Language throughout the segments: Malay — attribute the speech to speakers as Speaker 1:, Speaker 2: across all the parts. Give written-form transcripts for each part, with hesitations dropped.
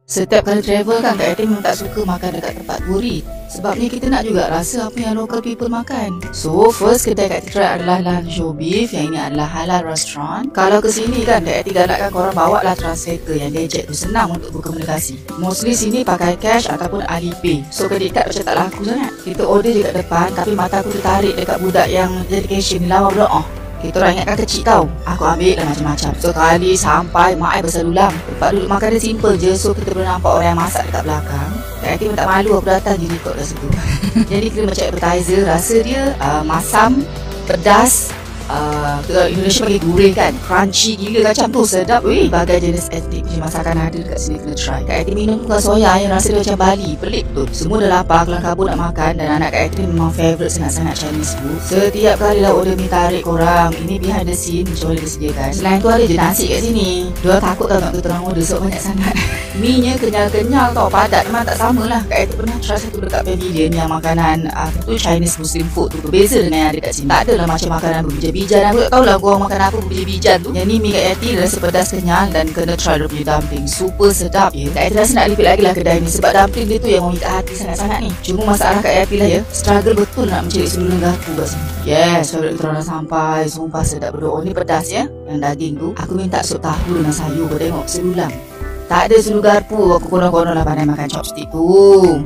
Speaker 1: Setiap kali travel kan Kak Eti memang tak suka makan dekat tempat gurih. Sebabnya kita nak juga rasa apa yang local people makan. So first kedai Kak Eti try adalah Lanzhou Beef, yang ini adalah halal restaurant. Kalau ke sini kan Kak Eti galakkan korang bawa lah translator yang gadget tu, senang untuk berkomunikasi. Mostly sini pakai cash ataupun Alipay. So credit card macam tak laku sangat. Kita order je kat depan, tapi mata aku tertarik dekat budak yang jadi cashier ni, lawa pula. Kita orang ingatkan kecil tau. Aku ambil lah macam-macam. Sekali sampai mak I berselulang. Tempat duduk makan dia simple je. So kita boleh nampak orang yang masak dekat belakang. Kak Eti pun tak malu, aku datang je rekod kat situ. Jadi kira macam appetizer. Rasa dia masam, pedas. Kita Indonesia pakai gurih kan, crunchy gila, kacang tu sedap weh. Bagai jenis etnik punya masakan ada dekat sini, kena try. Kak Eti minum bukan soya yang rasa dia macam Bali, pelik betul. Semua dah lapar, kelang kabut nak makan. Dan anak Kak Eti memang favourite sangat-sangat Chinese food. Setiap kali lah order mi tarik korang. Ini behind the scene macam mana dia sediakan. Selain tu ada je nasi kat sini. Dia takut kalau nak kita orang order sebab banyak sangat. Mi nya kenyal-kenyal tau, padat. Memang tak sama lah. Kak Eti pernah try satu dekat Pavilion yang makanan tu Chinese Muslim food tu berbeza dengan yang ada kat sini. Tak adalah macam makanan berbija-bijan. Aku tak tahulah korang makan apa berbija-bijan tu. Yang ni mi Kak Eti rasa pedas kenyal dan kena try dia punya dumpling. Super sedap ya. Kak Eti rasa nak repeat lagi lah kedai ni sebab dumpling dia tu yang memikat hati sangat-sangat ni. Cuma masalah Kak Eti lah ya, struggle betul nak mencari seluruh garpu kat sini. Yes, kalau kita orang dah sampai, sumpah sedap berdoa. Ni pedas ya, yang daging tu. Aku minta sup tahu dengan sayur. Kau tengok selulang. Tak ada seluruh garpu. Aku konon-konon lah pandai makan chopstick tu.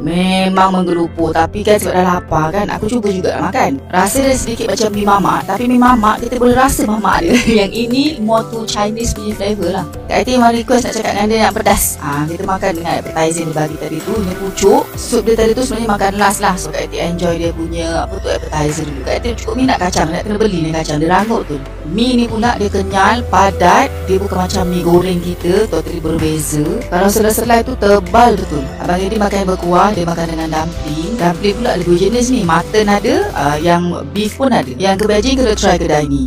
Speaker 1: Memang menggelupur. Tapi kan sebab dah lapar kan, aku cuba juga nak makan. Rasa dia sedikit macam mi mamak. Tapi mi mamak kita boleh rasa mamak dia. Yang ini more to Chinese punya flavour lah. Kak Eti memang request nak cakap dengan dia yang pedas. Kita makan dengan appetizer dia bagi tadi tu. Ini pucuk. Sup dia tadi tu sebenarnya makan last lah. So Kak Eti enjoy dia punya apa tu appetizer dulu. Kak Eti cukup minat kacang. Nak kena beli ni kacang. Dia rangut tu. Mi ni pula dia kenyal, padat. Dia bukan macam mi goreng kita, totally berbeza. Kalau selai-selai tu tebal betul. Abang Edi makan berkuah. Dia makan dengan dumpling. Dumpling pula ada dua jenis ni. Mutton ada, yang beef pun ada. Yang kebajikan kena try kedai ni.